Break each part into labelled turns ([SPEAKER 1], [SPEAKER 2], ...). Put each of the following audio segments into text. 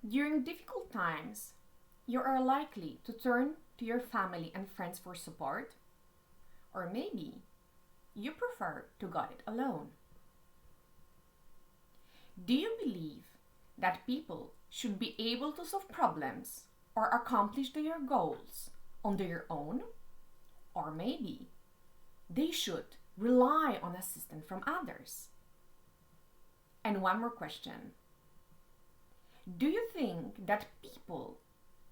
[SPEAKER 1] During difficult times, you are likely to turn to your family and friends for support, or maybe you prefer to go it alone. Do you believe that people should be able to solve problems or accomplish their goals on their own? Or maybe they should rely on assistance from others? And one more question. Do you think that people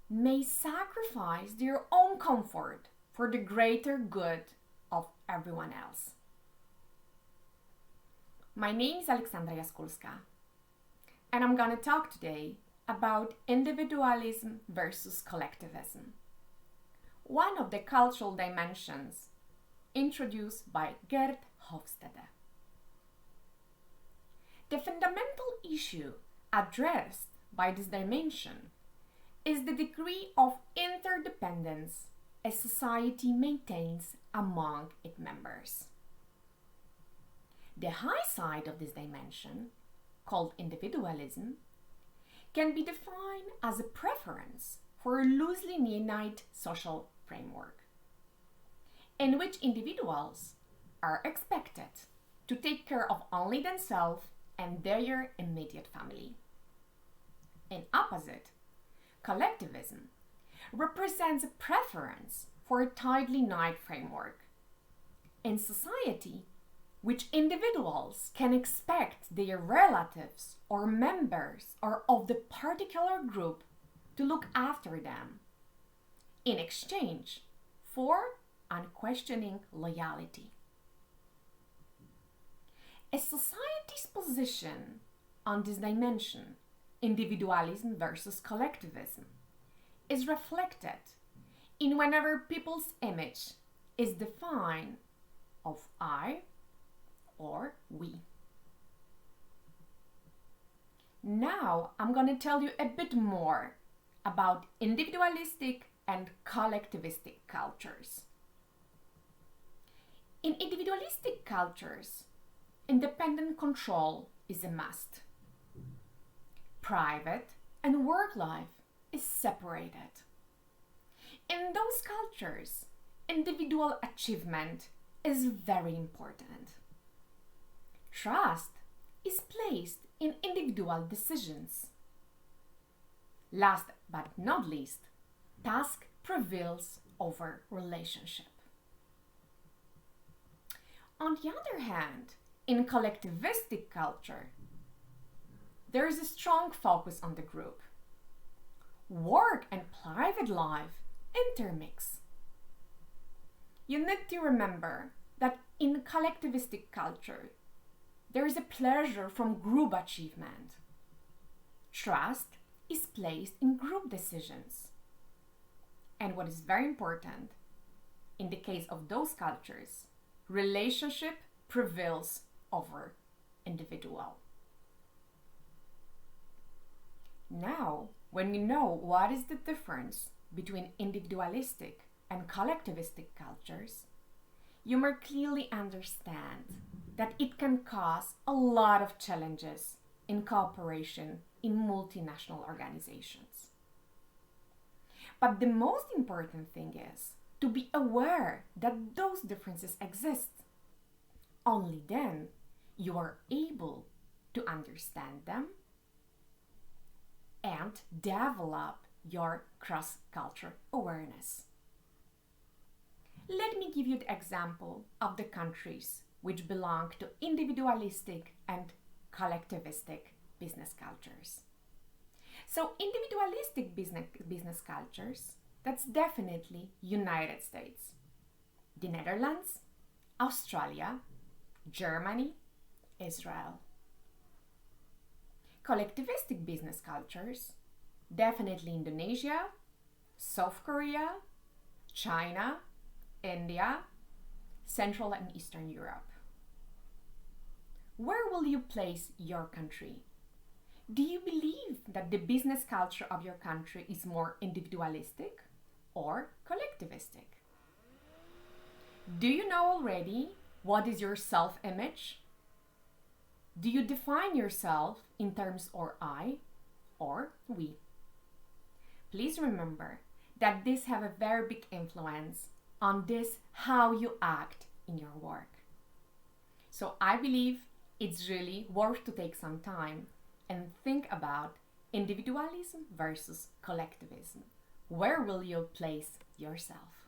[SPEAKER 1] may sacrifice their own comfort for the greater good of everyone else? My name is Alexandra Jaskulska, and I'm going to talk today about individualism versus collectivism, one of the cultural dimensions introduced by Gerd Hofstede. The fundamental issue addressed by this dimension is the degree of interdependence a society maintains among its members. The high side of this dimension, called individualism, can be defined as a preference for a loosely united social framework, in which individuals are expected to take care of only themselves and their immediate family. In opposite, collectivism represents a preference for a tightly knit framework in society which individuals can expect their relatives or members or of the particular group to look after them in exchange for unquestioning loyalty. A society's position on this dimension, individualism versus collectivism, is reflected in whenever people's image is defined of I or we. Now I'm going to tell you a bit more about individualistic and collectivistic cultures. In individualistic cultures, independent control is a must. Private and work life is separated. In those cultures, individual achievement is very important. Trust is placed in individual decisions. Last but not least, task prevails over relationship. On the other hand, in collectivistic culture, there is a strong focus on the group. Work and private life intermix. You need to remember that in collectivistic culture, there is a pleasure from group achievement. Trust is placed in group decisions. And what is very important, in the case of those cultures, relationship prevails over individual. Now, when you know what is the difference between individualistic and collectivistic cultures, you more clearly understand that it can cause a lot of challenges in cooperation in multinational organizations. But the most important thing is to be aware that those differences exist. Only then you are able to understand them and develop your cross-cultural awareness. Let me give you the example of the countries which belong to individualistic and collectivistic business cultures. So individualistic business cultures, that's definitely United States, the Netherlands, Australia, Germany, Israel. Collectivistic business cultures, definitely Indonesia, South Korea, China, India, Central and Eastern Europe. Where will you place your country? Do you believe that the business culture of your country is more individualistic or collectivistic? Do you know already what is your self-image? Do you define yourself in terms of I or we. Please remember that this have a very big influence on this how you act in your work. So I believe it's really worth to take some time and think about individualism versus collectivism. Where will you place yourself?